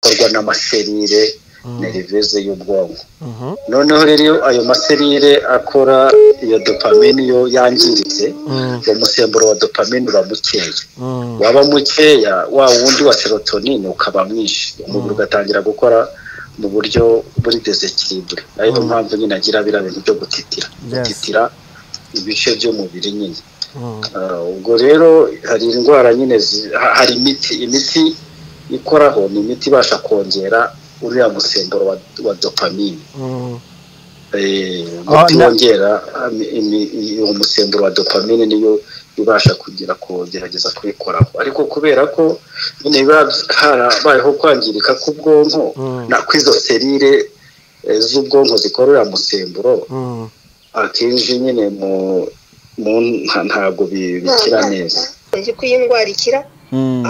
bikorwa n'amaserire nerveze y'ubwonko. Noneho rero ayo maserire akora iyo dopamine yo yangiritse, umusemburo wa dopamine uba mukeya. Waba mukeya wa wundi wa serotonin ukaba mwinshi, umubiri ugatangira gukora mu buryo buri desequilibre. Ayo mpamvu nyine agira bintu byo gutitira ibice by'umubiri nyine. Ubwo rero hari indwara nyine, hari imiti ikoraho, ni imiti ibasha kongera uriya musemburo wa dopamine. Yongera umusemburo wa dopamine niyo ibasha kugerageza kubikoraho. Ariko kubera ko nyine biba harabayeho kwangirika k'ubwonko na kwizo serire z'ubwonko zikorera musemburo, akenshi nyine ntabwo bikira neza. Nzi ko iyi ndwara ikira,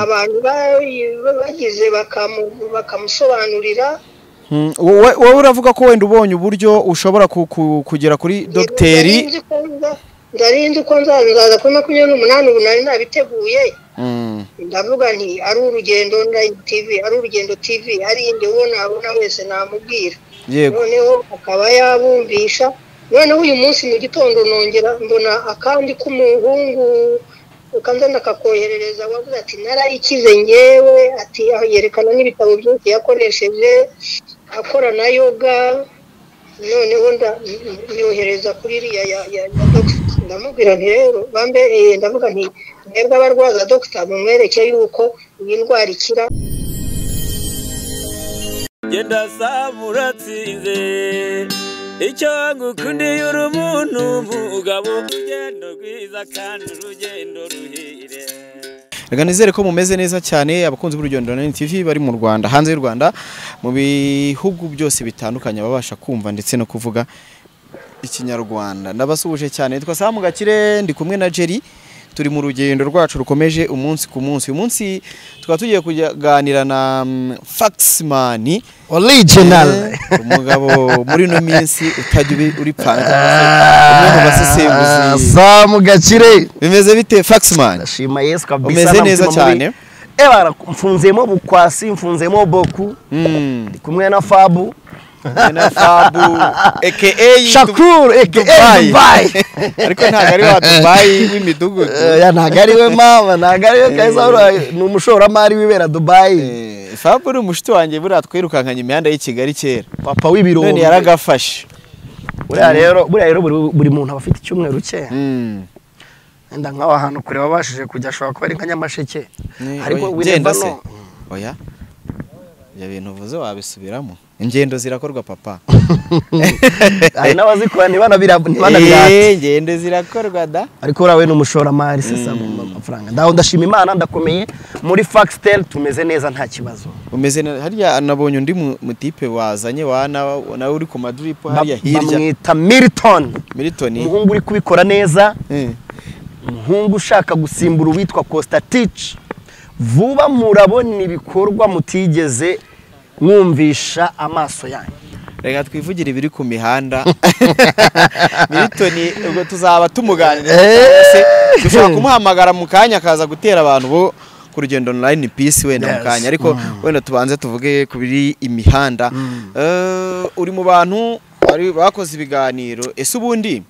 abantu bagize bakamusobanurira. Wowe uravuga ko wenda ubonye uburyo ushobora kugera kuri dogiteri? Ndarinzi ko nzaza kuri 28 ubu nari nabiteguye. Ndavuga nti ari urugendo TV ari indi ubona wese namubwira. Noneho akaba yabumvisha. Noneho uyu munsi mu gitondo nongera mbona akandi k'umuhungu ukanza ndakakoherereza, wavuze ati narayikize ngewe, ati yerekana n'ibitabo byose yakoresheje akora na yoga. Noneho yohereza kuri iriya ya doctor. Ndamubwira nti rero bambe ndavuga nti mwebwe abarwaza doctor mumwereke yuko iyi ndwara ikira. Genda samuratsinze icyo ngukundiye uri umuntu mugabo, urugendo rwiza kandi urugendo ruhire. Reka nizere ko mumeze neza cyane abakunzi b'urugendo na TV bari mu Rwanda, hanze y'u Rwanda, mu bihugu byose bitandukanye babasha kumva ndetse no kuvuga ikinyarwanda. Ndabasubuje cyane, twasaba mu gakire, ndi kumwe na Jerry, turi mu rugendo rwacu rukomeje umunsi ku munsi. Uyu munsi tukaba tugiye kuganira na Faxman original, umugabo muri no minsi utajya uri panga, umwe mu basesenguzi. Sa mu gakire, bimeze bite Faxman? Ndashima Yesu kabisa. Umeze neza cyane. Mfunzemo bukwasi, mfunzemo boku. Ndi kumwe na Fabu. Na Fabu aka Shakur aka Dubai. Ariko ntago ari wa Dubai w'imidugudu. Ya ntago ari we mama, ntago ari we kaisa, ni umushoramari wibera Dubai. Fabu uri mushiti wanjye buriya twirukankanye imihanda y'i Kigali kera. Papa w'ibirombe. None yaragafashe. Buriya rero buri muntu aba afite icyumweru cye. Enda nkaho ahantu kure wabashije kujya ashobora kuba ari nka Nyamasheke. Ariko wireba no. Oya. Ya bintu uvuze wabisubiramo. Ingendo zirakorwa papa. Ari nabazikora ntibanabirate. Ingendo zirakorwa da. Ariko urawe n'umushoramari sesa mu mafaranga. Ndaho ndashima Imana, ndakomeye muri Faxtel, tumeze neza nta kibazo. Umeze hariya nabonye undi mutipe wazanye nawe uri ku madrip hariya hirya. Bamwita Milton. Umuhungu uri kubikora neza. Umuhungu ushaka gusimbura uwitwa Costa Teach. Vuba murabona ibikorwa mutigeze mwumvisha amaso yanyu. Reka twivugira ibiri ku mihanda. Milton ubwo tuzaba tumuganira, dushaka kumuhamagara mu kanya akaza gutera abantu bo ku rugendo online peace wenda mu kanya, ariko wenda tubanze tuvuge kubiri imihanda. Uri mu bantu bakoze ibiganiro, ese ubundi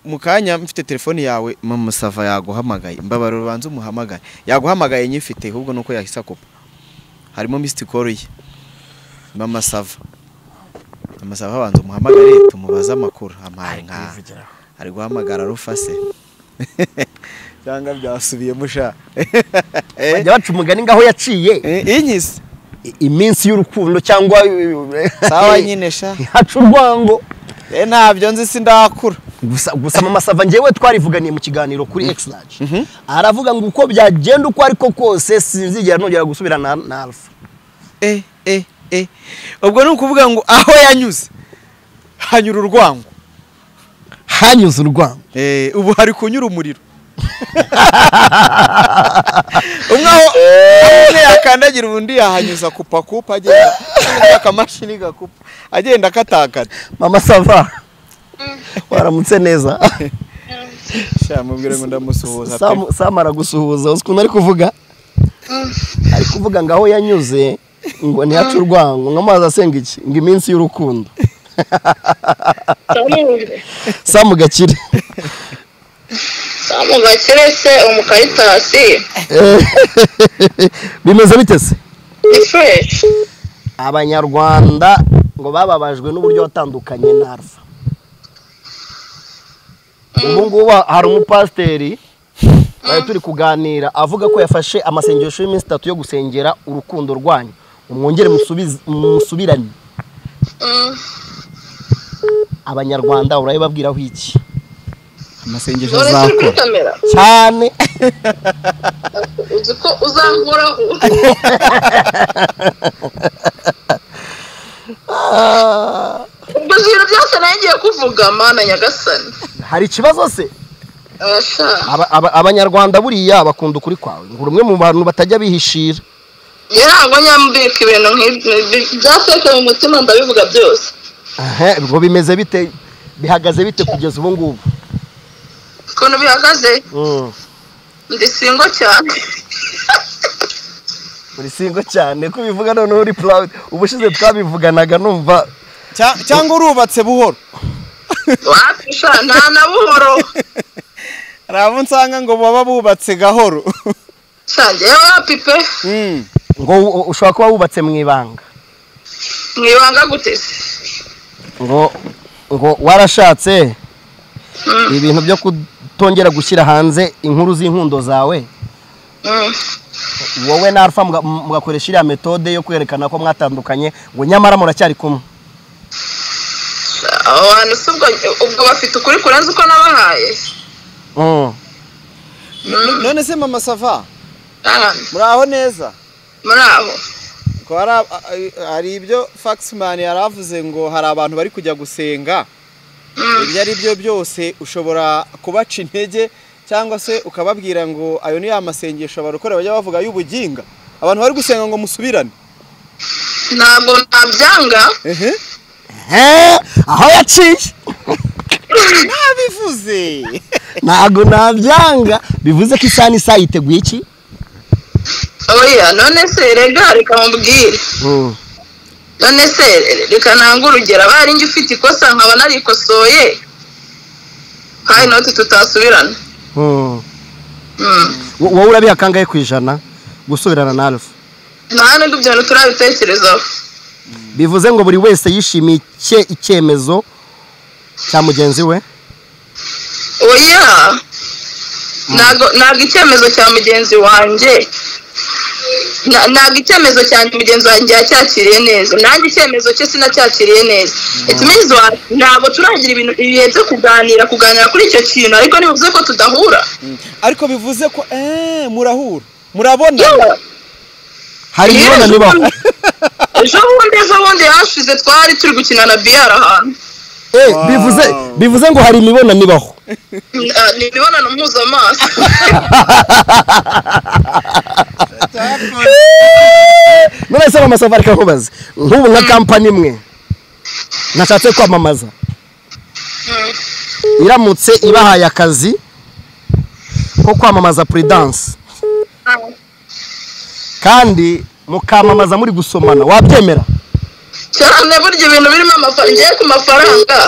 mukanya mfite telefone yawe Mama Sava yaguhamagaye, mbabaro rubanza umuhamagaye, yaguhamagaye nyifite ahubwo nuko yahisa kopa, harimo Mr. Call ye Mama Sava banza umuhamagare tumubaza amakuru, amaye nka ari guhamagara rufase cyangwa byasubiye musha bajya baca umugani ngaho yaciye inyise iminsi y'urukundo cyangwa sawa nyine sha hacu urwango ntabyo nzi sindakura. Gusa Mama Sava njyewe twarivuganiye mu kiganiro kuri X-Large. Aravuga ngo uko byagenda uko ariko kose sinzigera nongera gusubirana na Alpha. Ubwo ni ukuvuga ngo aho yanyuze hanyura urwango. Hanyuze urwango. Ubu hari kunyura umuriro. Umwe yakandagira ubundi yahanyuza kupa agenda akamashini gakupa agenda katakata. Mama Sava waramutse neza. Sha mubwire ngo ndamusuhuza. Samara gusuhuza ukuntu ari kuvuga. ari kuvuga ngo aho yanyuze ngo ntihace urwango nk'amazi asenga iki ngo iminsi y'urukundo Samu Gakire se umukaritasi bimeze bite se ni fresh Abanyarwanda ngo bababajwe n'uburyo watandukanye na Alpha ubu ngubu hari umupasiteri bari turi kuganira avuga ko yafashe amasengesho y'iminsi 3 yo gusengera urukundo rwanyu umwongere musubirane Abanyarwanda urabibabwiraho iki amasengesho azakora cyane uzi ko uzankoraho ubwo ibintu byose nagiye kuvuga mana nyagasani hari ikibazo se Abanyarwanda buriya bakunda ukuri kwawe ngo umwe mu bantu batajya bihishira ntabwo nyambika ibintu byaseke mu mutima ndabivuga byose ubwo bimeze bite bihagaze bite kugeza ubu ngubu ukuntu bihagaze ndi singo cyane uri singo cyane ko bivuga none uri proud ubushize twabivuganaga numva cyangwa urubatse buhoro wapisha nta na buhoro rabo nsanga ngo baba bubatse gahoro cyane wapipe ngo ushobora kuba wubatse mu ibanga gute ngo warashatse ibintu byo kutongera gushyira hanze inkuru z'inkundo zawe wowe na Alpha mugakoresha iriya metode yo kwerekana ko mwatandukanye ngo nyamara muracyari kumwe abantu ubwo bafite ukuri kurenza uko nabahaye none se Mama Sava muraho neza muraho ko hari ibyo Faxman yaravuze ngo hari abantu bari kujya gusenga ibyo ari byo byose ushobora kubaca intege cyangwa se ukababwira ngo ayo ni amasengesho abarokore bajya bavuga y'ubuginga abantu bari gusenga ngo musubirane ntabwo nabyanga aho yaciye nabivuze ntabwo nabyanga bivuze ko isa yiteguye iki oya none se rega reka mubwire none se reka nanga urugero abari njye ufite ikosa nkaba narikosoye kandi natwe tutasubirana wowe urabiha kangahe ku ijana gusubirana na Alpha nta n'ubwo ibyo turabitekerezaho bivuze ngo buri wese yishimiye icyemezo cya mugenzi we oya ntabwo icyemezo cya mugenzi wanjye ntabwo icyemezo cya mugenzi wanjye yacyakiriye neza nanjye icyemezo cye sinacyakiriye neza itumizi ntabwo turagira ibintu ibihe byo kuganira kuri icyo kintu ariko ntibivuze ko tudahura ariko bivuze ko murahura murabona hari imibonano nibaho ejo bundi hashize twari turi gukina na biyara ahantu bivuze ngo hari imibonano ibaho ni imibonano mpuzamaso none se Mama Sava reka nkubaze nk'ubu nka kampani imwe nashatse kwamamaza iramutse ibahaye akazi ko kwamamaza Prudence kandi mukamamaza muri gusomana wabyemera cyane burya ibintu birimo amafaranga ngiye ku mafaranga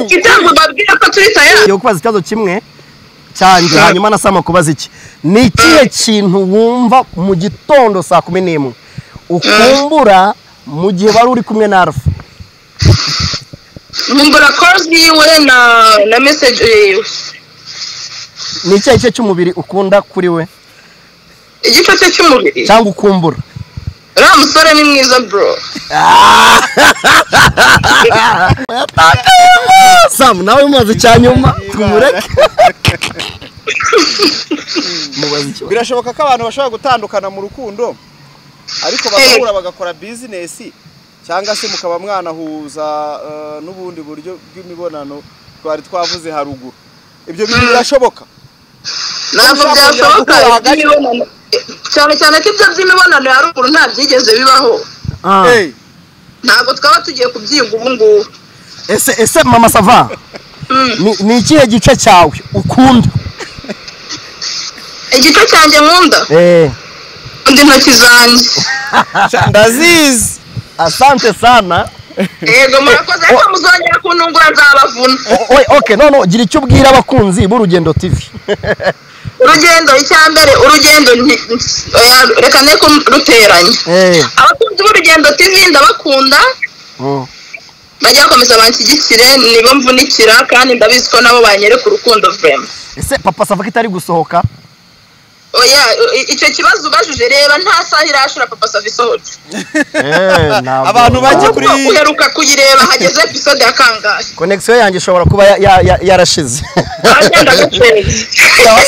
kitango babwira ko turi tayari yo kubaza ikibazo kimwe cyanjye hanyuma nasama kubaza iki ni ikihe kintu wumva mu gitondo saa 11 ukumbura mu gihe wari uri kumwe na Alpha nkumbura calls yiwe na message yiwe ni ikihe gice cy'umubiri ukunda kuri we igice cy'umubiri cyangwa ukumbura uriya musore ni mwiza bro Sam nawe umaze cyanyuma tumureke birashoboka ko abantu bashobora gutandukana mu rukundo ariko bagahura bagakora business cyangwa se mukaba mwanahuza n'ubundi buryo bw'imibonano twari twavuze haruguru ibyo bintu birashoboka ntabwo byashoboka cyane cyane ko ibyo by'imibonano ya ruguru nta byigeze bibaho ntabwo twaba tugiye kubyiga ubu ngubu ese Mama Sava ni ikihe gice cyawe ukunda? igice cyanjye nkunda undi intoki zanjye. ndazizi. Asante sana. Yego murakoze ariko muzongera kuntungura nzabavuna. Okay, no gira icyo ubwira abakunzi b'Urugendo TV. Urugendo icyambere urugendo reka ne kuruteranya. Abakunzi b'Urugendo TV ndabakunda. Bajya komeza banshyigikire nibo mvunikira kandi ndabizi ko nabo banyereka urukundo vraiment. Ese Papa Sava kitari gusohoka? Oya icyo kibazo ubajuje reba nta saha irashura Papa Sava isohotse. Abantu bajye kuri uheruka kuyireba hageze episode ya kangahe? Connection yanjye ishobora kuba yarashize.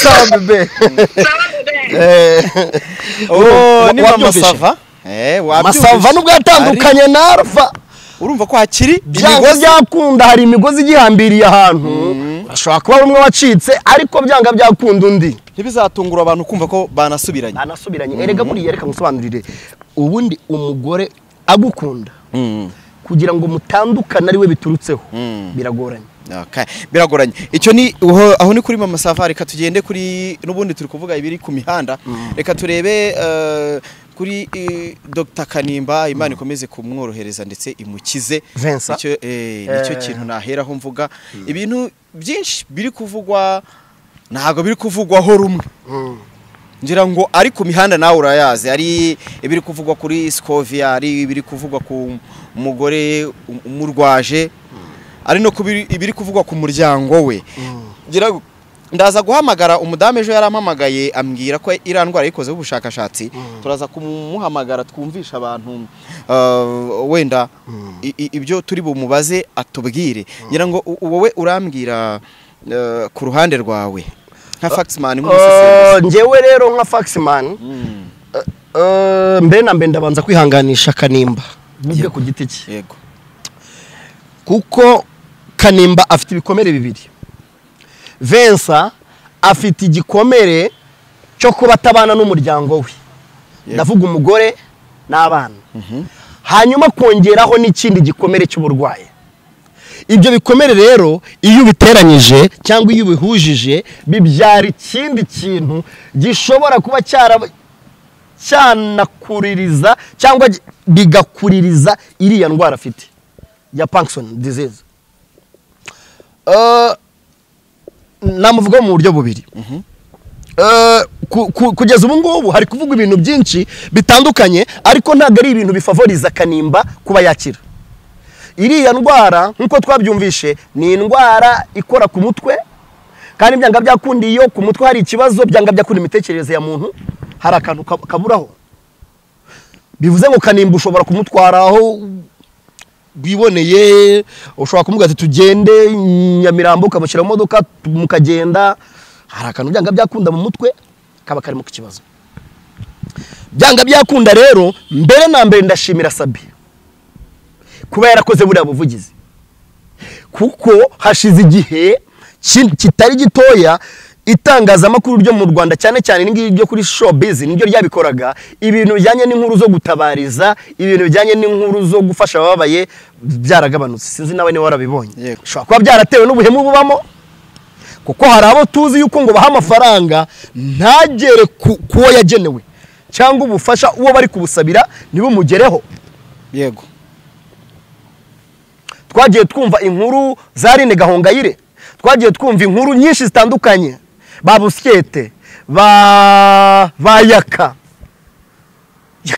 Sawa bebe. Ni Mama Sava. Mama Sava nubwo yatandukanye na Alpha. Urumva ko hakiri imigozi yakunda, hari imigozi igihambiriye ahantu. Ashobora kuba umwe wacitse ariko byanga byakunda undi. Ntibizatungura abantu kumva ko banasubiranye. Erega buriya reka musobanurire. Ubundi umugore agukunda kugira ngo mutandukane ari we biturutseho biragoranye. Okay, biragoranye. Icyo ni aho ni kuri Mama Sava. Reka tugende kuri nubundi turi kuvuga ibiri ku mihanda. Reka turebe kuri Dr. Kanimba, Imana ikomeze kumworohereza ndetse imukize. Nicyo kintu naheraho mvuga. Ibintu byinshi biri kuvugwa ntago biri kuvugwaho rumwe. Ngira ngo ari ku mihanda nawe urayazi, ari ibiri kuvugwa kuri Scovia, ari ibiri kuvugwa ku mugore umurwaje, ari no ibiri kuvugwa ku muryango we. Ngira ndaza guhamagara umudamu ejo yarampamagaye ambwira ko irandwara yikoze ubushakashatsi. Turaza kumuhamagara twumvisha abantu wenda ibyo turi bumubaze atubwire. Ngira ngo wowe urambwira ku ruhande rwawe nka faxman ngewe rero nka faxman mbe na mbe ndabanza kwihanganisha Kanimba nibwe ku giti cye. Yego. Kuko Kanimba afite ibikomere bibiri. Vensa afite igikomere cyo kuba atabana n'umuryango we. Ndavuga umugore n'abana. Hanyuma kongeraho n'ikindi gikomere cy'uburwayi. Ibyo bikomere rero iyo biteranyije cyangwa iyo bihujije bibyara ikindi kintu gishobora kuba cyanakuririza cyangwa bigakuririza iriya ndwara afite ya Parkinson disease. Namuvuga mu buryo bubiri. Kugeza ubu ngubu hari kuvugwa ibintu byinshi bitandukanye ariko ntabwo ari ibintu bifavoriza Kanimba kuba yakira. Iriya ndwara nkuko twabyumvishe ni indwara ikora ku mutwe kandi byanga byakundi iyo ku mutwe hari ikibazo byanga byakunda imitekerereze ya muntu hari akantu kaburaho. Bivuze ngo Kanimba ushobora kumutwara aho bwiboneye, ushobora kumuga ati tugende Nyamirambo ukamushyira mu modoka mukagenda, hari akantu byanga byakunda mu mutwe kaba karimo ku kibazo. Byanga byakunda rero mbere na mbere ndashimira Sabi kuba yarakoze buriya buvugizi, kuko hashize igihe kitari gitoya itangazamakuru ryo mu Rwanda cyane cyane n'ingiri ryo kuri showbiz nibyo ryabikoraga ibintu bijyanye n'inkuru zo gutabariza, ibintu bijyanye n'inkuru zo gufasha ababaye byaragabanutse. Sinzi nawe ni warabibonye. Shobora kuba byaratewe n'ubuhemu bubamo, kuko hari abo tuzi yuko ngo baha amafaranga ntagere kuwo yagenewe cyangwa ubufasha uwo bari kubusabira ntibumugereho. Yego. Twagiye twumva inkuru za Rine Gahongayire, twagiye twumva inkuru nyinshi zitandukanye, babusyete bayaka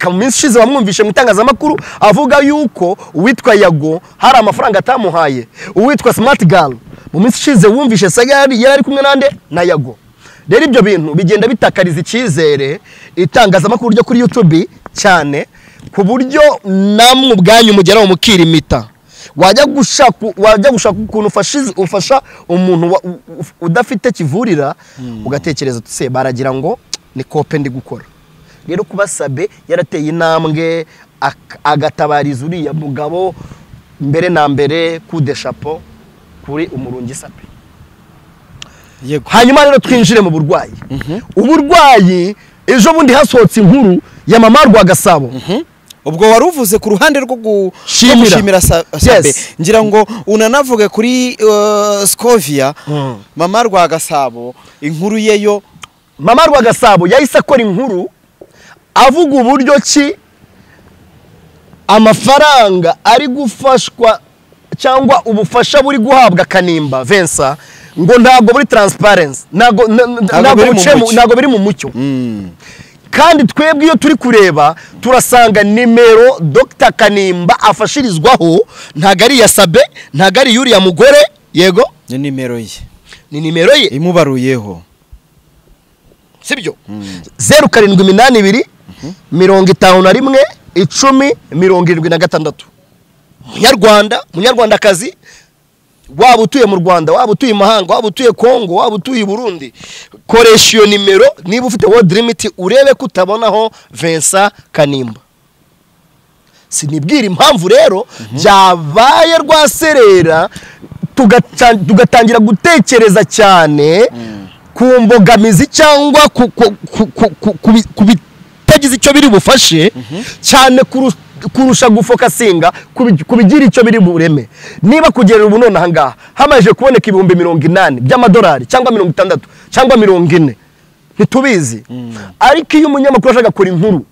mu minsi ishize wamwumvishe mu itangazamakuru avuga yuko uwitwa Yago hari amafaranga atamuhaye, uwitwa Smart Girl mu minsi ishize wumvishe saga yari ari kumwe nande na Yago. Rero ibyo bintu bigenda bitakariza icyizere itangazamakuru ryo kuri YouTube cyane ku buryo namwe ubwanyu mugeraho mukirimita. Wajya gushaka ukuntu ufasha umuntu udafite kivurira ugatekereza tse baragira ngo ni kope ndi gukora. Rero kuba Sabe yarateye intambwe agatabariza uriya mugabo mbere na mbere kude chapeau kuri umurungi Sabe. Yego. Hanyuma rero twinjire mu burwayi. Uburwayi ejo bundi hasohotse inkuru ya mama Rwagasabo. ubwo wari uvuze ku ruhande rwo gushimira Sabe ngira ngo unanavuge kuri Scovia mama Rwagasabo inkuru yeyo mama Rwagasabo yahise akora inkuru avuga uburyo ki amafaranga ari gufashwa cyangwa ubufasha buri guhabwa Kanimba Vincent ngo ntago buri transparency ntago biri mu mucyo kandi twebwe iyo turi kureba turasanga nimero Dr Kanimba afashirizwaho ntago ari ya Sabe ntago ari yuri ya mugore yego ni nimero ye imubaruyeho sibyo 0782 51 1076 munyarwandakazi waba utuye mu Rwanda waba utuye mahanga waba utuye Kongo waba utuye Burundi koresha iyo nimero niba ufite word limit urebe kutabonaho Vincent Kanimba sinibwira impamvu rero byabaye rwaserera tugatangira gutekereza cyane ku mbogamizi cyangwa ku bitagize icyo biri bufashe cyane kurusha gufokasinga kubigira icyo biri bureme niba kugerera ubu none ahangaha hamaje kuboneka 80 by'amadolari cyangwa 60 cyangwa 40 ntitubizi ariko iyo umunyamakuru ashaka gukora inkuru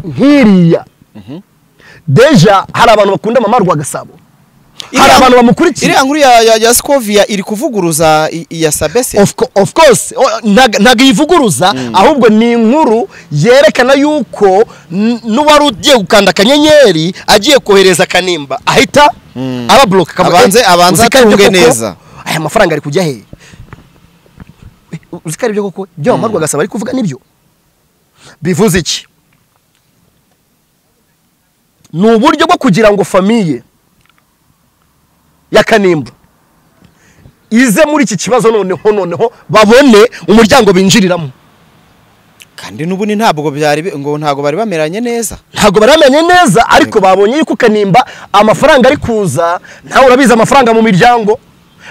nkiriya deja hari abantu bakunda mama Rwagasabo hari abantu bamukurikira iriya nkuru ya Scovia iri kuvuguruza ya Sabese of course ntago yivuguruza ahubwo ni inkuru yerekana yuko n'uwari ugiye gukanda akanyenyeri agiye kohereza Kanimba ahita aba block abanza tunge neza aya mafaranga ari kujya he uzikari byo koko byo mama Rwagasabo ari kuvuga nibyo bivuze iki ni uburyo bwo kugira ngo famiye ya Kanimba ize muri iki kibazo noneho babone umuryango binjiriramo kandi n'ubuni ntabwo bari bameranye neza ariko babonye yuko Kanimba amafaranga ari kuza ntawe urabiza amafaranga mu miryango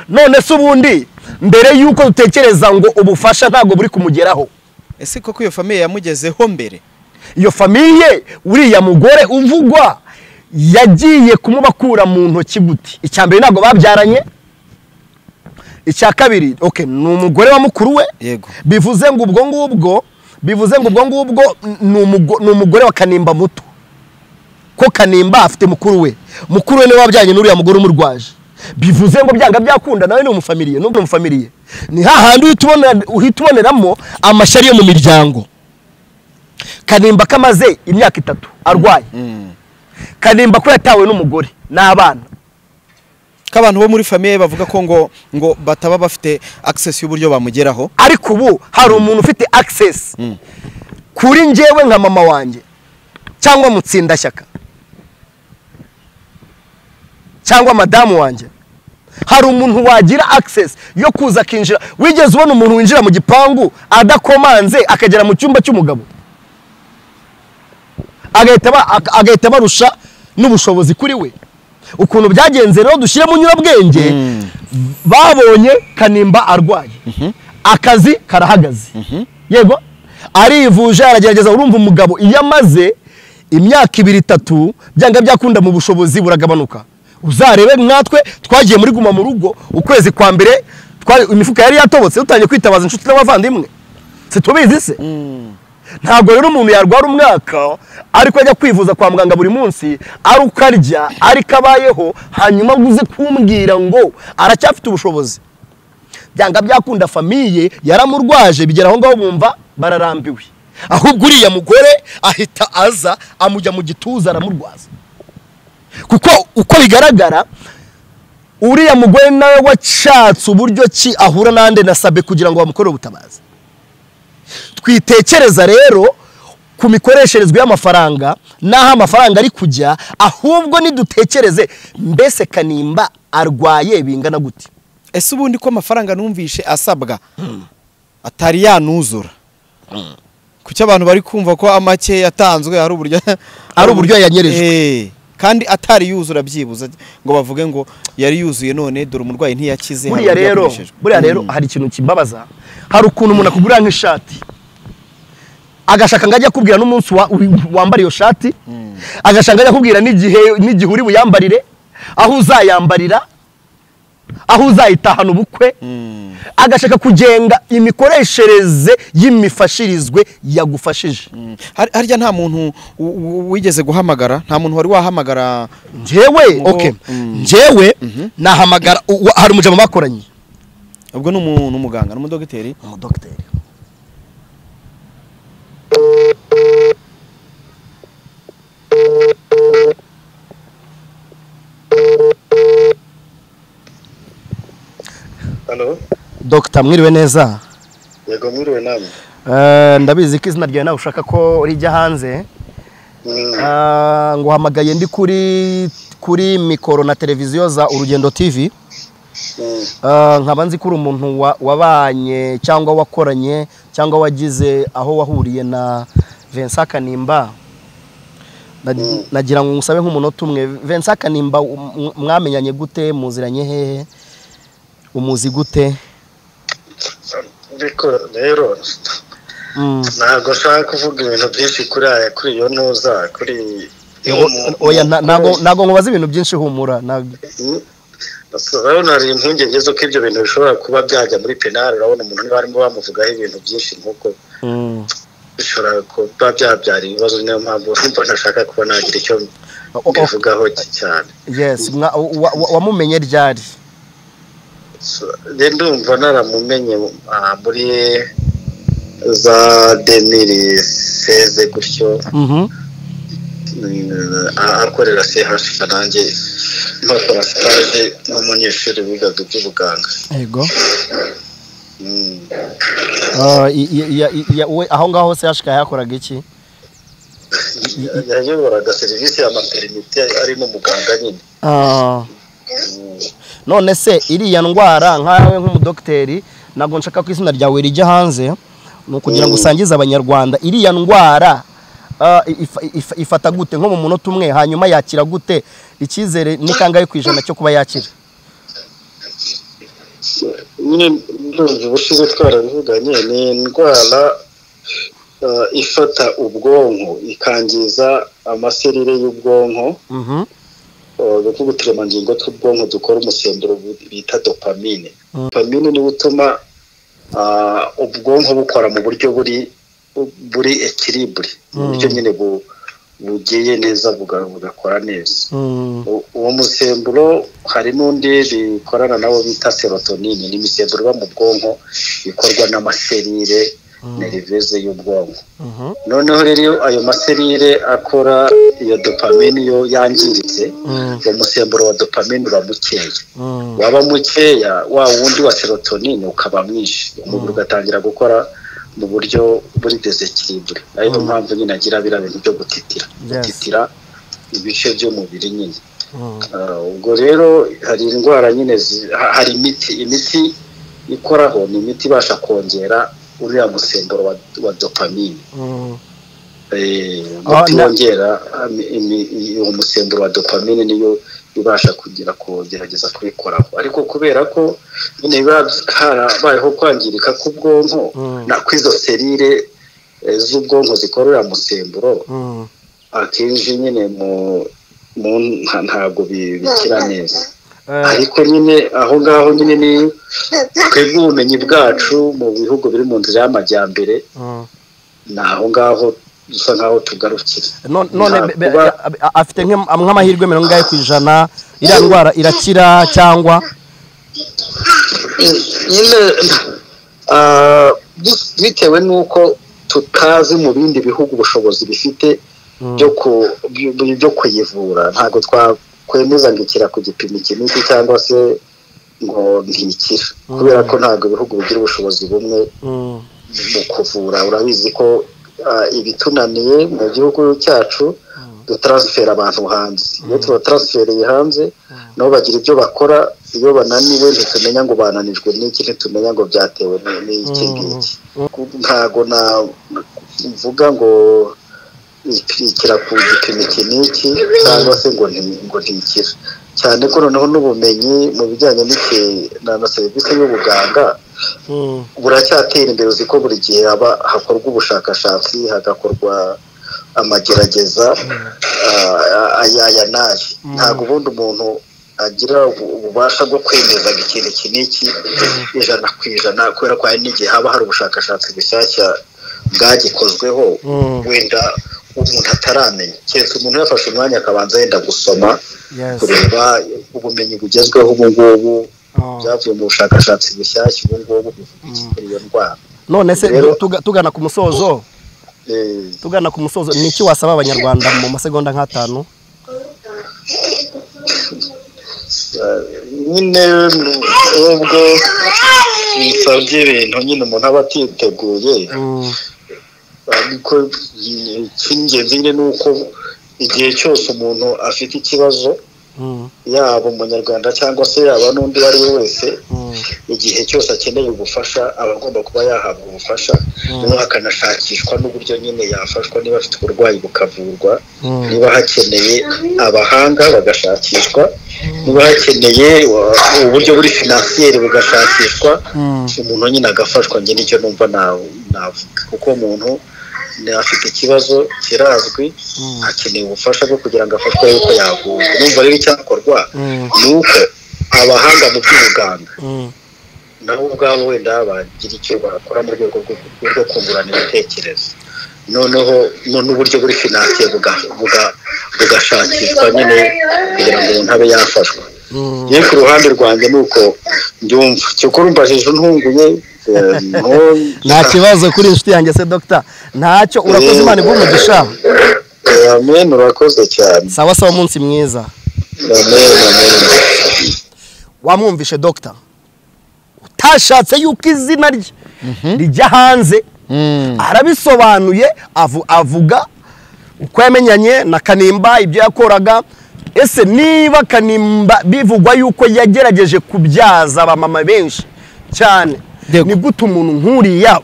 none se ubundi mbere yuko dutekereza ngo ubufasha ntabwo buri kumugeraho ese koko iyo famiye yamugezeho mbere iyo famiye uriya mugore uvugwa yagiye kumubakura mu ntoki guti icyambere ntabwo babyaranye icya kabiri ni umugore wa mukuru we yego bivuze ngo ubwo ngubwo ni umugore wa Kanimba muto ko Kanimba afite mukuru we niwe wabyanye n'uriya mugore umurwaje bivuze ngo byanga byakunda nawe ni umufamiliye ni hahandi uhita uboneramo amashyari yo mu miryango Kanimba kamaze imyaka 3 arwaye Kanimba ko yatawe n'umugore n'abana k'abantu bo muri famiye bavuga ko ngo bataba bafite access y'uburyo bamugeraho ariko ubu hari umuntu ufite access kuri njyewe nka mama wanjye cyangwa Mutsindashyaka cyangwa madamu wanjye hari umuntu wagira access yo kuza kinjira wigeze ubona umuntu winjira mu gipangu adakomanze akagera mu cyumba cy'umugabo agahita barusha n'ubushobozi kuri we ukuntu byagenze rero dushyire mu nyurabwenge babonye Kanimba arwaye akazi karahagaze yego arivuje aragerageza urumva umugabo iyo amaze imyaka 2-3 byanga byakunda mu bushobozi buragabanuka uzarebe Natwe twagiye muri guma mu rugo ukwezi kwa mbere imifuka yari yatobotse utangiye kwitabaza inshuti n'abavandimwe se tubizi se ntabwo rero umuntu yarwara umwaka ariko ajya kwivuza kwa muganga buri munsi ari ukarya ariko abayeho hanyuma uze kumbwira ngo aracyafite ubushobozi byanga byakunda famiye yaramurwaje bigera aho ngaho bumva bararambiwe ahubwo uriya mugore ahita aza amujya mu gituza aramurwaza kuko uko bigaragara uriya mugore nawe wacatse uburyo ki ahura nande na Sabe kugira ngo bamukore ubutabazi twitekereza rero ku mikoresherezwe y'amafaranga naho amafaranga ari kujya ahubwo nidutekereze mbese Kanimba arwaye bingana gute ese ubundi ko amafaranga numvishe asabwa atari yanuzura kuki abantu bari kumva ko amake yatanzwe ari uburyo yanyerejwe kandi atari yuzura byibuza ngo bavuge ngo yari yuzuye none dore umurwayi ntiyakize buriya rero hari ikintu kimbabaza hari ukuntu umuntu akugurira nk'ishati agashaka ngajya kubwira n'umunsi wambara iyo shati agashanga yakubwira n'igihe uri buyambarire, aho uzayambarira, aho uzayitahana ubukwe, agashaka kugenga imikoreshereze y'imifashirizwe yagufashije. Harya nta muntu wigeze guhamagara, nta muntu wari wahamagara njyewe? Okay, njyewe nahamagara, hari umujama bakoranye. Ubwo n'umuganga n'umudogiteri? Umudogiteri. Hello. Dr. mwiriwe neza? Yego mwiriwe namwe. Ndabizi ko izina ryawe nawe ushaka ko rijya hanze. Nguhamagaye ndi kuri mikoro na televiziyo za Urugendo TV. Nkaba nzi ko uri umuntu wabanye cyangwa wakoranye cyangwa wagize aho wahuriye na Vincent Kanimba. Nagira ngo ngusabe nk'umunota umwe. Vincent Kanimba mwamenyanye gute, muziranye hehe, umuzi gute? Rero ntabwo nshaka kuvuga ibintu byinshi kuri iyo ntuza kuri oya, ntabwo nkubaza ibintu byinshi, humura. urabona hari impungenge zo ko ibyo bintu bishobora kuba byajya muri penali. urabona umuntu niba barimo bamuvugaho ibintu byinshi nk'uko bishobora kuba byabyara ibibazo. niyo mpamvu ntashaka kuba nagira icyo mbivugaho cyane. Yes, wamumenye ryari? Ndumva naramumenye muri za 2016 gutyo. Akorera CH nanjye nkora stage n'umunyeshuri wigaga iby'ubuganga. Yego. Aho ngaho CH yakoraga iki? Yayoboraga serivisi ya maternité ari n'umuganga nyine. None se iriya ndwara nkawe nk'umudokiteri, ntabwo nshaka ko izina ryawe rijya hanze, ni ukugira ngo usangize Abanyarwanda iriya ndwara ifata gute nko mu munota umwe, hanyuma yakira gute, icyizere ni kangahe ku ijana cyo kuba yakira? Nyine ndumva ubushize twarabivuganye, ni indwara ifata ubwonko ikangiza amaserire y'ubwonko. Kuko uturemangingo tw'ubwonko dukora umusemburo bita dopamine. Dopamine niwo utuma ubwonko bukora mu buryo buri equilibre, buryo nyine bugiye neza bugakora neza. Uwo musemburo hari n'undi bikorana nawo bita serotonine, ni imisemburo iba mu bwonko ikorwa n'amaserire nerveze y'ubwonko. Noneho rero ayo maserire akora iyo dopamine yo yangiritse, uwo musemburo wa dopamine uba mukeya. Waba mukeya, wa wundi wa serotonine ukaba mwinshi, umubiri ugatangira gukora mu buryo buri desequilibre. Ariyo mpamvu nyine agira bira bintu byo gutitira ibice by'umubiri nyine. Ubwo rero hari indwara nyine, hari imiti ikoraho, ni imiti ibasha kongera uriya musemburo wa dopamine. Yongera umusemburo wa dopamine niyo ibasha kugerageza kubikoraho. Ariko kubera ko nyine biba harabayeho kwangirika k'ubwonko na kwizo serire z'ubwonko zikorera musemburo, akenshi nyine ntabwo bikira neza. Ariko nyine aho ngaho nyine ni twebwe ubumenyi bwacu mu bihugu biri mu nzira y'amajyambere, naho ngaho dusa nkaho tugarukira. None afite nk'amahirwe 90% iriya ndwara irakira cyangwa? Nyine bitewe n'uko tutazi mu bindi bihugu ubushobozi bifite byo kuyivura, ntabwo twakwemeza ngo ikira ku gipimo kinini cyangwa se ngo ntikira, kubera ko ntabwo ibihugu bigira ubushobozi bumwe mu kuvura. Urabizi ko ibitunaniye mu gihugu cyacu dutransfera abantu hanze. Iyo tubatransfereye hanze nabo bagira ibyo bakora, iyo bananiwe ntitumenya ngo bananijwe n'iki, ntitumenya ngo byatewe n'iki ngiki. Ntago navuga ngo ikira ku gipimo kiniki cyangwa se ngo ntikira, cyane ko noneho n'ubumenyi mu bijyanye na serivisi y'ubuganga buracyatera imbere. Uzi ko buri gihe hakorwa ubushakashatsi, hagakorwa amagerageza aya nayo ntabwo ubundi umuntu agira ububasha bwo kwemeza ikintu iki n'iki ijana ku ijana kubera ko hari n'igihe haba hari ubushakashatsi bushyashya bwagikozweho wenda umuntu ataramenya keretse umuntu yafashe umwanya akabanza yenda gusoma kureba ubumenyi bugezweho ubu ngubu byavuye mu bushakashatsi bushyashya ubu ngubu bivuga iki kuri iyo ndwara. None se tugana ku musozo ni iki wasaba Abanyarwanda mu masegonda nk'atanu? nyine ubwo nsabye ibintu nyine umuntu aba atiteguye ariko icy'ingenzi nyine ni uko igihe cyose umuntu afite ikibazo yaba Umunyarwanda cyangwa se yaba n'undi uwo ari we wese igihe cyose akeneye ubufasha aba agomba kuba yahabwa ubufasha noneho hakanashakishwa n'uburyo nyine yafashwa niba afite uburwayi bukavurwa niba hakeneye abahanga bagashakishwa niba hakeneye uburyo buri finansiyeri bugashakishwa umuntu nyine agafashwa njye nicyo numva navuga kuko umuntu afite ikibazo kirazwi akeneye ubufasha bwo kugira ngo afashwe yuko yavurwa. Numva rero icyakorwa ni uko abahanga mu by'ubuganga nabo ubwabo wenda bagira icyo bakora mu rwego rwo kungurana ibitekerezo noneho n'uburyo buri finansiye bugashakishwa nyine kugira ngo umuntu abe yafashwa. Yewe ku ruhande rwanjye ni uko mbyumva cyokora umbajije untunguye nta kibazo kuri inshuti yanjye se Dr. ntacyo urakoze Imana iguhe umugisha. Amen urakoze cyane. Sawa umunsi mwiza. Wamwumvishe Dr. utashatse yuko izina rye rijya hanze arabisobanuye avuga uko yamenyanye na Kanimba ibyo yakoraga. Ese niba Kanimba bivugwa yuko yagerageje kubyaza abamama benshi cyane ni gute umuntu nkuriya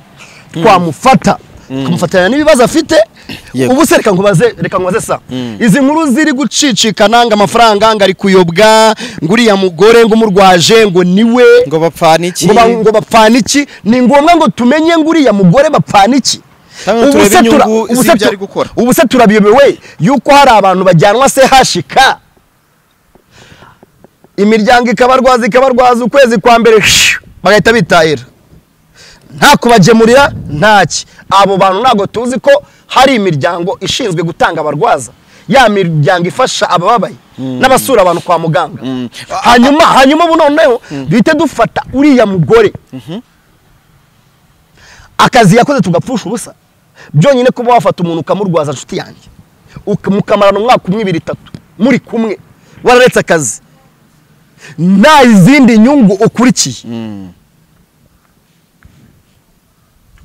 twamufata kumufatanya n'ibibazo afite ubu se reka nkubaze sa izi nkuru ziri gucicikana ngo amafaranga ngo ari kuyobwa nguriya mugore ngo umurwaje ngo niwe ngo bapfana iki ni ngombwa ngo tumenye nguriya mugore bapfana iki ubu se turabiyobewe yuko hari abantu bajyanwa se hashika imiryango ikabarwaza ukwezi kwa mbere bagahita bitahira nta kubagemurira ntaki. Abo bantu ntago tuzi ko hari imiryango ishinzwe gutanga abarwaza ya miryango ifasha abababaye n'abasura abantu kwa muganga. hanyuma ubu noneho duhite dufata uriya mugore akazi yakoze tugapfusha ubusa byonyine kuba wafata umuntu ukamurwaza nshuti yanjye mukamarana umwaka 2 3 muri kumwe wararetse akazi nta izindi nyungu ukurikiye.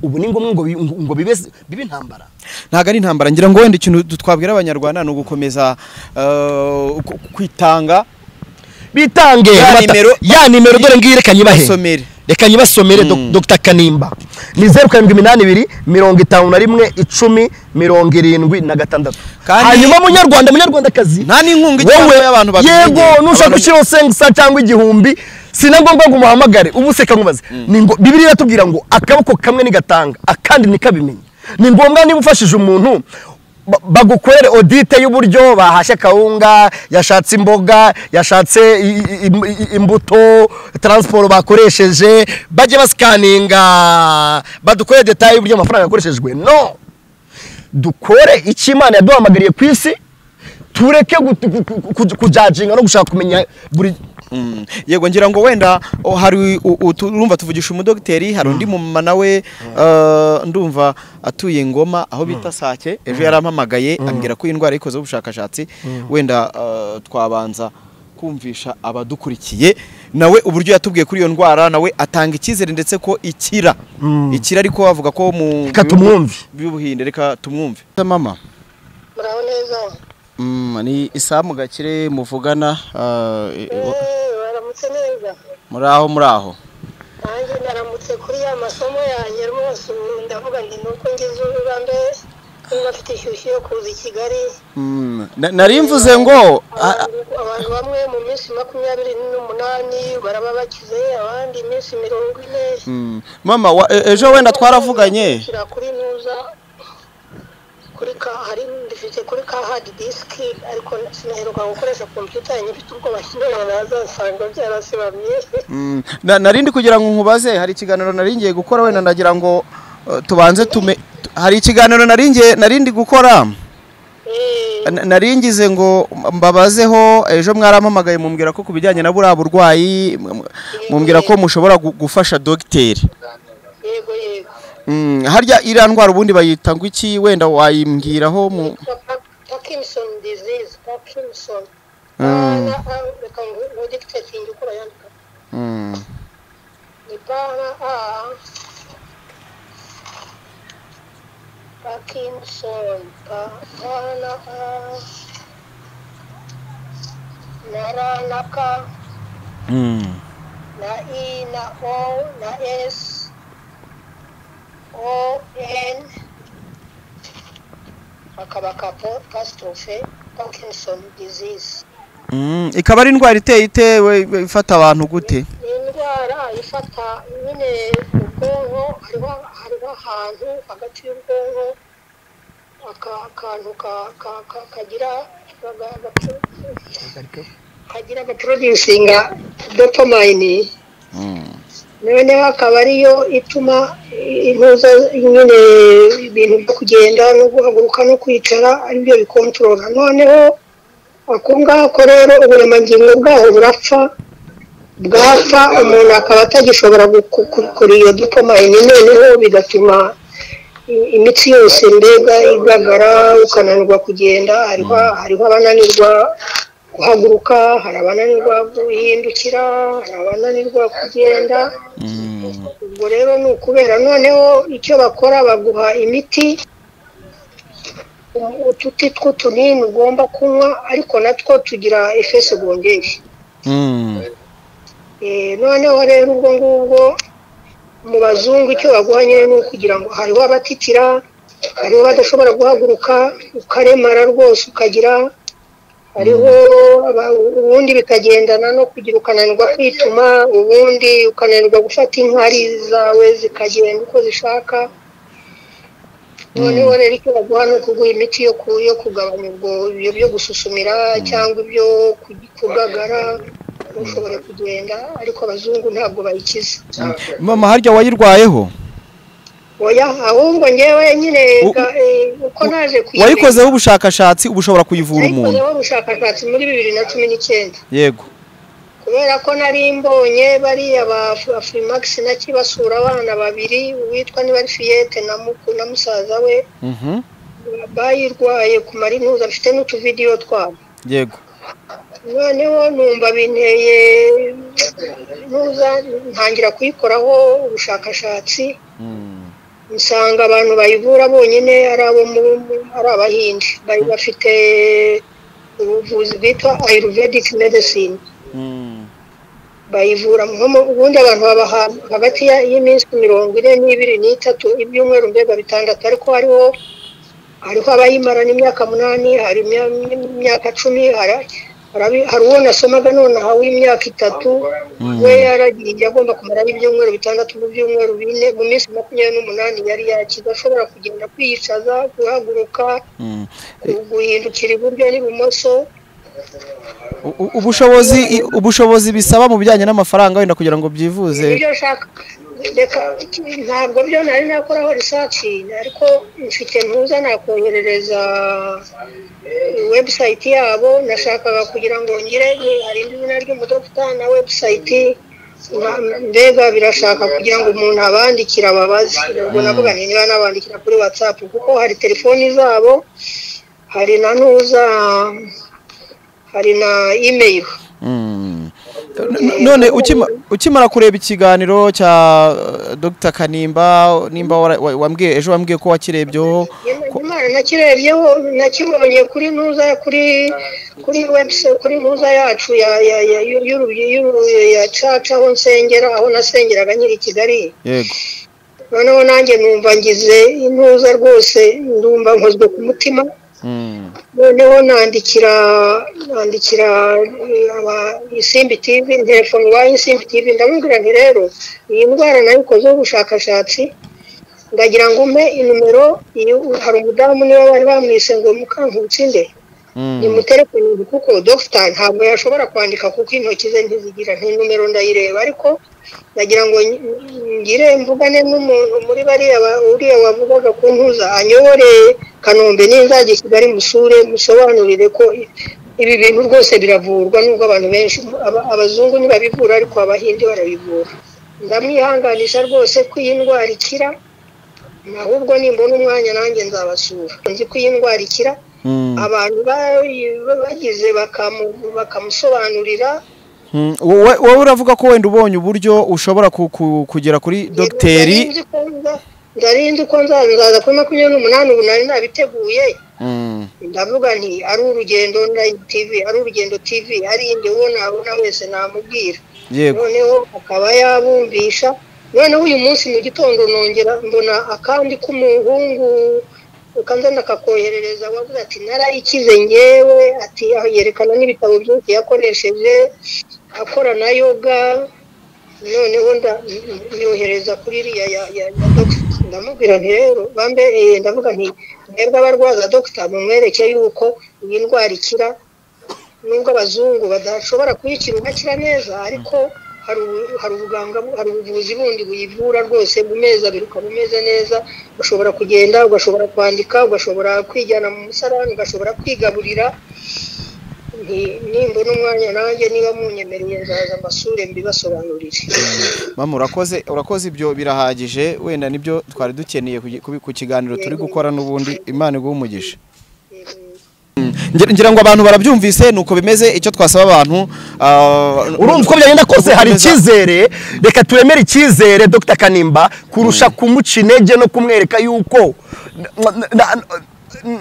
Ubu ni ngombwa ngo bibe intambara. Ntago ari intambara ngira ngo wenda ikintu twabwira Abanyarwanda no gukomeza kwitanga bitange ya nimero dore ngirekanye bahe reka nyibasomere Dr. Kanimba ni 0782 51 10 hanyuma munyarwandakazi nta n'inkunga cyangwa y'abantu babimenye yego nushaka gushyiraho 500 cyangwa igihumbi sinagomba kumuhamagare ubu se kankubaze ningo Bibiliya iratubwira ngo akaboko kamwe nigatanga akandi nikabimenye. Ni ngombwa niba ufashije umuntu bagukorere audit y'uburyo bahashye kawunga yashatse imboga yashatse imbuto transport bakoresheje baje bascanninga badukorere detail y'uburyo amafaranga yakoreshejwe. No dukore ikimana yaduhamagariye kwisi tureke kujajinga no gushaka kumenya buri yego ngira ngo wenda hari urumva tuvugisha umudokiteri hari undi mumama nawe ndumva atuye Ngoma aho bita Sake ejo yarampamagaye ambwira ko indwara ikoze ubushakashatsi wenda twabanza kumvisha abadukurikiye nawe uburyo yatubwiye kuri iyo ndwara nawe atanga ikizere ndetse ko ikira ariko bavuga ko mu by'ubuhinde reka tumwumve. Mama muraho neza ni Isamu Gakire muvugana waramutse neza muraho nanjye naramutse kuri ya masomo yanjye rwose ndavuga nti nuko ngeze uruganda n'afite ishyushyu yo kuza i Kigali nari mvuze ngo abantu bamwe mu minsi 28 baraba bakize abandi iminsi 40. Mama ejo wenda twaravuganye kuri ka hari ndifite kuri ka hard disk ariko sinaheruka gukoresha computer yanjye mfite ubwo bashyira bazasanga byarasibamye. Narindi kugira ngo nkubaze hari ikiganiro naringiye gukora wenda ndagira ngo tubanze hari ikiganiro narindi gukora naringize ngo mbabazeho ejo mwarampamagaye mumbwira ko kubijyanye na buriya burwayi mumbwira ko mushobora gufasha dogiteri. Yego harya iriya ndwara ubundi bayita ngo iki wenda wayimbwiraho mu Parkinson disease Parkinson reka ngo dictate ngikora yandika ni Parkinson na K na I na O na S O N akaba catastrophe Parkinson disease. Ikaba ari indwara iteye ifata abantu gute? Indwara ifata nyine ubwonko hariho ahantu hagati y'ubwonko akantu kagira gaproducinga dopamine. Noneho akaba ariyo ituma intuza nyine ibintu byo kugenda no guhaguruka no kwicara aribyo bikontorora. Noneho ako ngako rero uburemangingo bwaho bwapfa umuntu akaba atagishobora gukora iyo dopamine, noneho bigatuma imitsi yose mbega igagara ukananirwa kugenda. Hariho abananirwa guhaguruka, hari abananirwa guhindukira, hari abananirwa kugenda. Ubwo rero ni ukubera noneho icyo bakora baguha imiti ututi tw'utunini ugomba kunywa ariko natwo tugira effet secondaire. Noneho rero ubwo ngubwo mu bazungu icyo baguha nyine ni ukugira ngo hariho abatitira, hariho badashobora guhaguruka ukaremara rwose ukagira, hariho ubundi bikagendana no kugira ukananirwa kwituma, ubundi ukananirwa gufata inkari zawe zikagenda uko zishaka. Noneho rero icyo baguha ni ukuguha imiti yo kugabanya ubwo byo gususumira cyangwa ibyo kugagara ushobora kugenda, ariko abazungu ntabwo bayikiza. Mama harya wayirwayeho? Oya, ahubwo ngewe nyine uko naje kuyimenya. Wayikozeho ubushakashatsi ubushobora kuyivura umuntu? Wayikozeho ubushakashatsi muri 2019. Yego. Kubera ko nari mbonye bariya ba Freemax na kibasura abana babiri witwa Niba Fiyete na musaza we bayirwaye ku marinuza bafite n'utuvideo twabo. Yego. Noneho numva binteye nuza ntangira kuyikoraho ubushakashatsi. Nsanga abantu bayivura bonyine ari abahindi bari bafite ubuvuzi bwitwa Ayurvedic medicine. Bayivura ubundi abantu baba hagati y'iminsi 42 ibyumweru mbega bitandatu, ariko hariho abayimara n'imyaka 8, hari imyaka 10, hari uwo nasomaga none hawe imyaka 3 we yaragiye agomba kumara ibyumweru bitandatu mu byumweru 4 mu minsi 28 yari yakiza, ashobora kugenda kwiyicaza, guhaguruka, guhindukira iburyo n'ibumoso. ubushobozi bisaba mu bijyanye n'amafaranga wenda kugira ngo byivuze? Ibyo shaka ntabwo byo nari nakoraho research, ariko mfite ntuza nakoherereza website yabo. Nashakaga kugira ngo ngire hari izina ry'umudokita na website mbega birashaka kugira ngo umuntu abandikira ababazi. Ubwo navuga niba nabandikira kuri WhatsApp kuko hari telefoni zabo, hari na ntuza, hari na email. None ukimara kureba ikiganiro cya Dr. Kanimba, nimba wambwiye ko wakirebyeho? Nakirebyeho, nakibonye kuri ntuza, kuri website, kuri ntuza yacu ya caca aho nsengera, aho nasengeraga nyiri Kigali. Yego. Noneho nanjye numva ngize intuza rwose, ndumva nkozwe ku mutima. Noneho nandikira Isimbi TV, telefone wa Isimbi TV, ndamubwira nti rero iyi ndwara nayikozeho ubushakashatsi ndagira ngo mpe inimero hari umudamu niba bari bamwise ngo Mukankutsinde nimutelefone kuko Dr. ntabwo yashobora kwandika kuko intoki ze ntizigira nimero ndayireba ariko ndagira ngo ngire mvugane n'umuntu muri bariya uriya wavugaga ko ntuza anyobore Kanombe n'inzage Kigali musure musobanurire ko ibi bintu rwose biravurwa nubwo abantu benshi abazungu ntibabivura ariko abahindi barabivura ndamwihanganisha rwose ko iyi ndwara ikira ahubwo nimbona umwanya nanjye nzabasura nzi ko iyi ndwara ikira abantu bagize bakamusobanurira wowe uravuga ko wenda ubonye uburyo ushobora kugera kuri dogiteri ndarinzi ko nzaza kuri 28 ubu nari nabiteguye ndavuga nti ari urugendo TV ari indi ubona wese namubwira noneho akaba yabumvisha noneho uyu munsi mu gitondo nongera mbona akandi k'umuhungu ukanza ndakakoherereza wavuze ati narayikize ngewe ati yerekana n'ibitabo byose yakoresheje akora na yoga noneho yohereza kuri iriya ya Dr. ndamubwira nti rero bambe ndavuga nti mwebwe abarwaza Dr. mumwereke yuko iyi ndwara ikira nubwo abazungu badashobora kuyikira ugakira neza ariko hari ubuvuzi bundi buyivura rwose mu mezi abiri ukaba umeze neza ushobora kugenda ugashobora kwandika ugashobora kwijyana mu musarani ugashobora kwigaburira nimbona umwanya nanjye niba munyemereye nzaza amasure mbibasobanurire mama urakoze ibyo birahagije wenda nibyo twari dukeneye ku kiganiro turi gukora n'ubundi Imana iguhe umugisha ngira ngo abantu barabyumvise nuko bimeze icyo twasaba abantu urumva ko byagenda kose hari ikizere reka turemere ikizere Dr. Kanimba kurusha kumuca intege no kumwereka yuko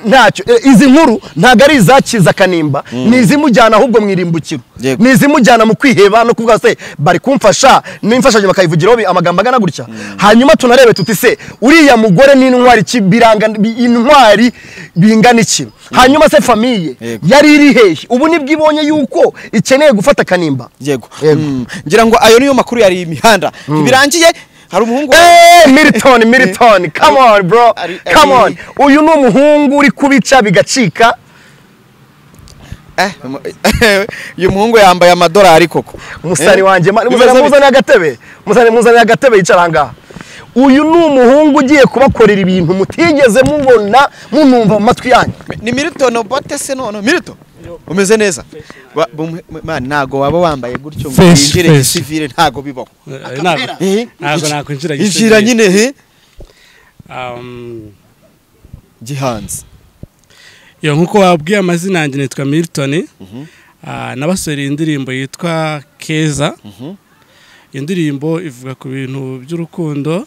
ntacyo izi nkuru ntago ari izakiza Kanimba nizimujyana ahubwo mwirimbukiro nizimujyana mu kwiheba no kuvuga se bari kumfasha n'imfashanyo bakayivugiraho amagambo agana gutya hanyuma tunarebe tuti se uriya mugore n'intwari kibiranga intwari bingana iki hanyuma se famille yari iri hehe ubu nibwo ibonye yuko ikeneye gufata Kanimba yego ngira ngo ayo niyo makuru yari imihanda birangiye hari umuhungu Milton come on bro come on uyu ni umuhungu uri kubica bigacika uyu muhungu yambaye amadolari koko musani wanje muzanye agatebe yicara ngaha uyu ni umuhungu ugiye kubakorera ibintu mutigeze mubona munumva mu matwi yanyu ni Milton bote se none Milton umeze neza man nago waba wambaye gutyo ngo yinjire civile ntago bibaho nago nakwinjira injira nyine gihanze yo nkuko wabwiye amazina yanjye nitwa Milton nabasore indirimbo yitwa Keza indirimbo ivuga ku bintu by'urukundo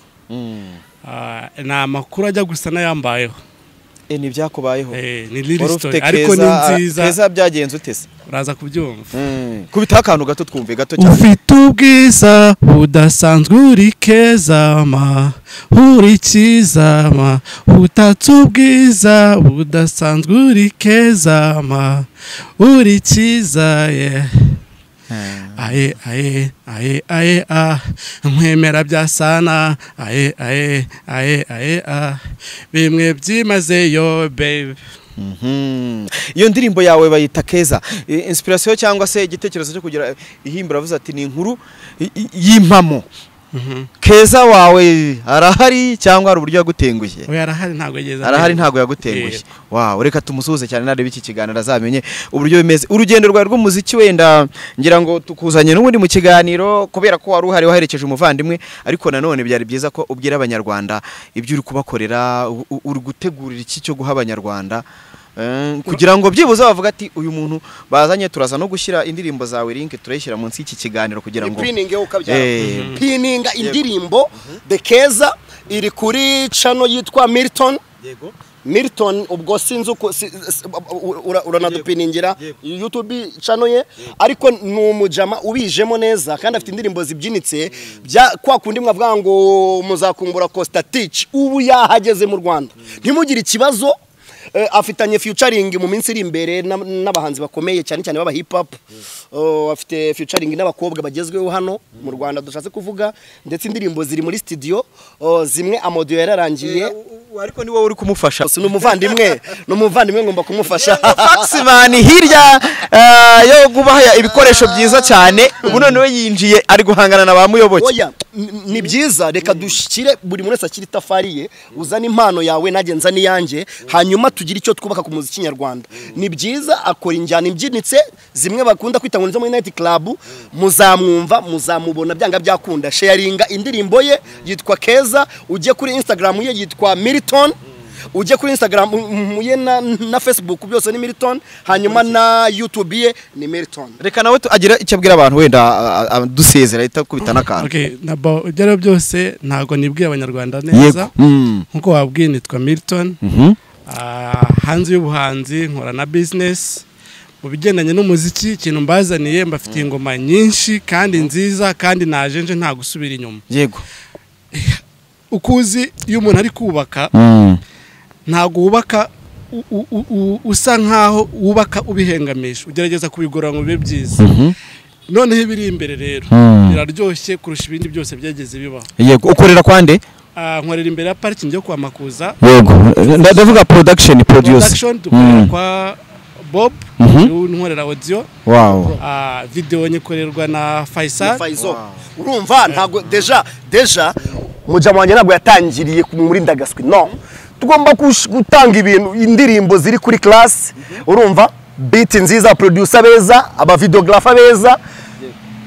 na makuru ajya gusa nayambayeho ni byakubayeho ni lyric story ariko ni nziza Keza byagenze utese uraza kubyumva kubita akantu gato twumve gato cyane ufite ubwiza budasanzwe uri keza ma uri cyiza ma utatse ubwiza budasanzwe uri keza ma uri cyiza aye mwemera byasana aye bimwe byimazeyo baby iyo ndirimbo yawe bayita Keza inspiration cyangwa se igitekerezo cyo kugira ihimbura avuze ati ni inkuru y'impamo Keza wawe arahari cyangwa ari uburyo yagutengushye oya arahari ntago yagutengushye wow reka tumusuze cyane narebe iki kiganiro azamenye uburyo bimeze urugendo rwawe rw'umuziki wenda ngira ngo tukuzanye n'ubundi mu kiganiro kubera ko wari uhari waherekeje umuvandimwe ariko nanone byari byiza ko ubwira abanyarwanda ibyo uri kubakorera uri gutegurira iki cyo guha abanyarwanda kugira ngo byibuze bavuga ati uyu muntu bazanye turaza no gushyira indirimbo zawe link turayishyira munsi y'iki kiganiro kugira ngo pininga indirimbo The Keza iri kuri channel yitwa Milton ubwo sinzi uko uranadupiningira YouTube channel ye ariko numujama ubijemo neza kandi afite indirimbo zibyinitse kwa kundi mwavuga ngo muzakumbura Costa Teach ubu yahageze mu Rwanda ntimugire ikibazo afitanye featuring mu minsi iri imbere n'abahanzi bakomeye cyane cyane baba hip hop. Afite featuring n'abakobwa bagezweho hano mu Rwanda dushatse kuvuga, ndetse indirimbo ziri muri studio, zimwe amaudio yararangiye. Ariko ni wowe uri kumufasha. N'umuvandimwe ngomba kumufasha. Faxman hirya yo gubaha ibikoresho byiza cyane, ubu nonewe yinjiye ari guhangana na ba muyoboke. Oya, ni byiza, reka dushire buri muntu wese akiri tafariye, uzana impano yawe najye nza niyanjye, hanyuma tugira icyo twubaka ku muziki nyarwanda. Ni byiza akora injyana imbyinitse, zimwe bakunda kwita ngo muri night club, muzamwumva muzamubona byanga byakunda. Sharinga indirimbo ye yitwa Keza, ujye kuri Instagram ye yitwa Milton, ujye kuri Instagram ye na Facebook byose ni Milton, hanyuma na YouTube ye ni Milton. Reka nawe agira icyo abwira abantu wenda dusezera itakubita nakantu. Okay, nabo ugera byose ntago nibwiye Abanyarwanda neza. Nkuko wabwiye nitwa Milton. Hanze y'ubuhanzi nkora na business. Mu bigendanye n'umuziki ikintu mbazaniye mbafitiye ingoma nyinshi kandi nziza kandi najenje nta gusubira inyuma. Yego. Ukuzi iyo umuntu ari kubaka ntago wubaka usa nkaho wubaka ubihengamisha, ugerageza kubigora ngo bibe byiza. Noneho ibiri imbere rero biraryoshye kurusha ibindi byose byageze bibaho. Yego, ukorera kwande? Nkorera imbere ya parking yo kwa Makuza. Yego, ndavuga production dukorera kwa Bob, nkorera audio. Wow. Video nyikorerwa na Faisal. Urumva ntago deja mujama wanjye ntabwo yatangiriye muri ndagaswi, no, tugomba gutanga ibintu, indirimbo ziri kuri class, urumva, beat nziza, producer beza, aba videographer beza,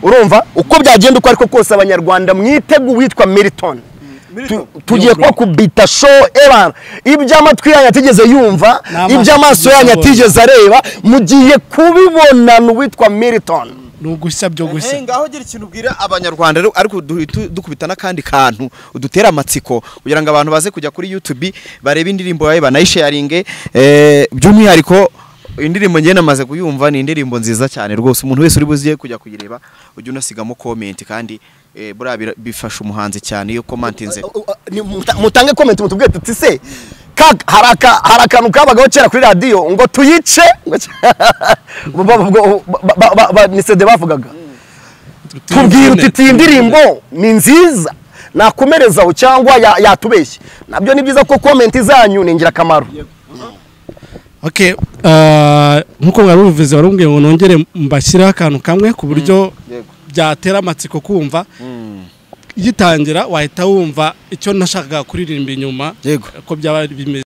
urumva uko byagenda uko ariko kose Abanyarwanda mwitegu witwa Milton. Tugiye kwa kubita show era iby'amatwi yanyu atigeze yumva, iby'amaso yanyu atigeze areba, mugiye kubibona n'uwitwa Milton. Nugusha byo gushya. Ngaho gira ikintu ubwira Abanyarwanda ariko dukubita nakandi kantu udutera amatsiko kugira ngo abantu baze kujya kuri YouTube barebe indirimbo yawe banayisharinge. By'umwihariko indirimbo ngiye namaze kuyumva ni indirimbo nziza cyane rwose, umuntu wese uri buziye kujya kuyireba ujye unasigamo comment, kandi bura bifasha umuhanzi cyane iyo commentinze. Mutange comment mutubwiye tuti se harakantu kabagaho cyera kuri radio ngo tuyice ni CD bavugaga. Tubwira uti indirimbo ni nziza nakomerezaho cyangwa yatubeshye. Nabyo ni byiza ko comment zanyu ni ingirakamaro. Okay, nkuko ngaruvuze warumbwiye ngo nongere mbashyira akantu kamwe ku buryo byatera amatsiko kumva. Gitangira wahita wumva icyo nashakaga kuririmba inyuma ko byaba bimeze.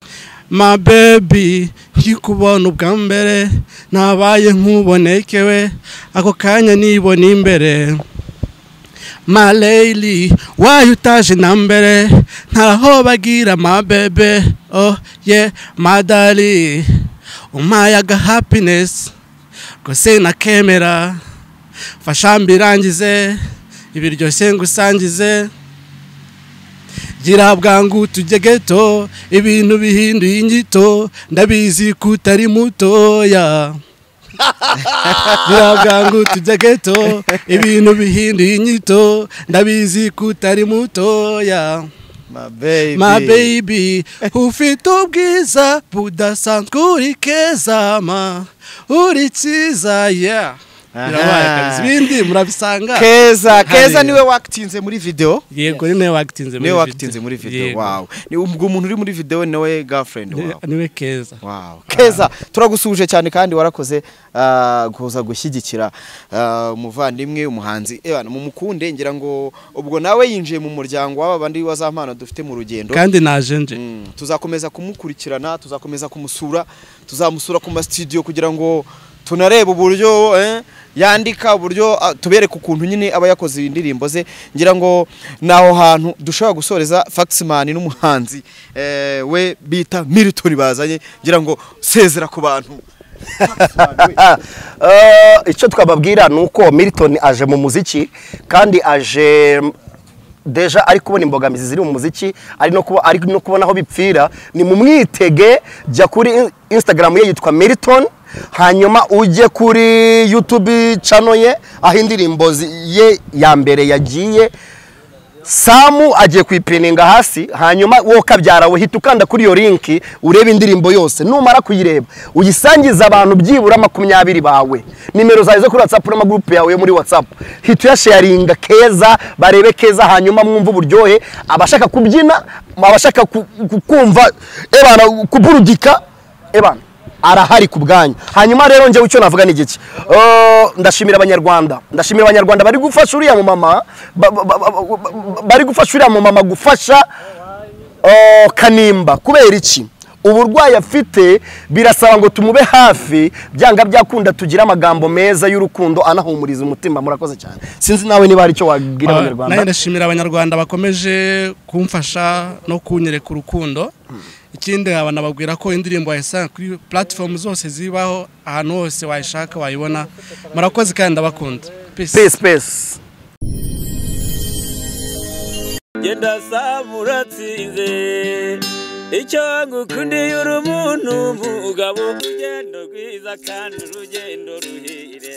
My baby nkikubona ubwa mbere nabaye nkubonekewe ako kanya nibona imbere. My lady why utaje nambere ntaraho bagira my baby, oh yeah my darling, umayaga happiness gose na kamera fasha mbirangize ibiryoshye ngusangize. Gira bwangu tujye geto ibintu bihinduye inyito ndabizi kutari mutoya. Gira bwangu tujye geto ibintu bihinduye inyito ndabizi kutari mutoya. My baby ufite ubwiza budasanzwe uri keza ma uri cyiza, yeah. Bindi murabisanga. Keza niwe wakitinze muri video. Yego niwe wakitinze muri video. Wow. Ni ubwo umuntu uri muri video nawe girlfriend wawe. Niwe Keza. Wow. Keza turagusuje cyane kandi warakoze kuza gushyigikira umuvandimwe umuhanzi. Mu mukunde ngira ngo ubwo nawe yinjiye mu muryango w'abandi wazampano dufite mu rugendo. Kandi najenje. Tuzakomeza kumukurikirana, tuzakomeza kumusura, tuzamusura ku ma studio kugira ngo tunareba uburyo yandika, uburyo tubereka ukuntu nyine aba yakoze indirimbo ze. Ngira ngo naho hantu dushobora gusoreza Faxman n'umuhanzi we bita Milton bazanye. Ngira ngo sezera ku bantu. Icyo twababwira nuko Milton aje mu muziki kandi aje deja ari kubona imbogamizi ziri mu muziki, ari no kubona aho bipfira. Ni mu mwitege, jya kuri Instagram ye yitwa Milton, hanyuma ujye kuri YouTube channel ye aho indirimbo ye ya mbere yagiye Samu agiye kuyipininga hasi hanyuma wowe kabyara we hita ukanda kuri iyo linki urebe indirimbo yose numara kuyireba uyisangiza abantu byibura 20 bawe nimero zawe zo kuri WhatsApp n'amagroup yawe yo muri WhatsApp hita uyasharinga Keza barebe Keza hanyuma mwumva uburyohe abashaka kubyina abashaka kumva ebana kuburudika ebana arahari kubwanya hanyuma rero nje ucyo navuga ni giki ndashimira abanyarwanda bari gufasha uriya mu mama gufasha Kanimba kubera iki uburwayi afite birasaba ngo tumube hafi byanga byakunda tugira amagambo meza y'urukundo anahumuriza umutima murakoze cyane sinzi nawe niba hari icyo wagira abanyarwanda naye ndashimira abanyarwanda bakomeje kumfasha no kunyereka urukundo ikindi abana babwira ko indirimbo wayisanga kuri platform zose zibaho ahantu hose wayishaka wayibona murakoze kandi ndabakunda peace genda samuratsinze icyo ngukundiye uri umuntu mugabo urugendo rwiza kandi urugendo ruhire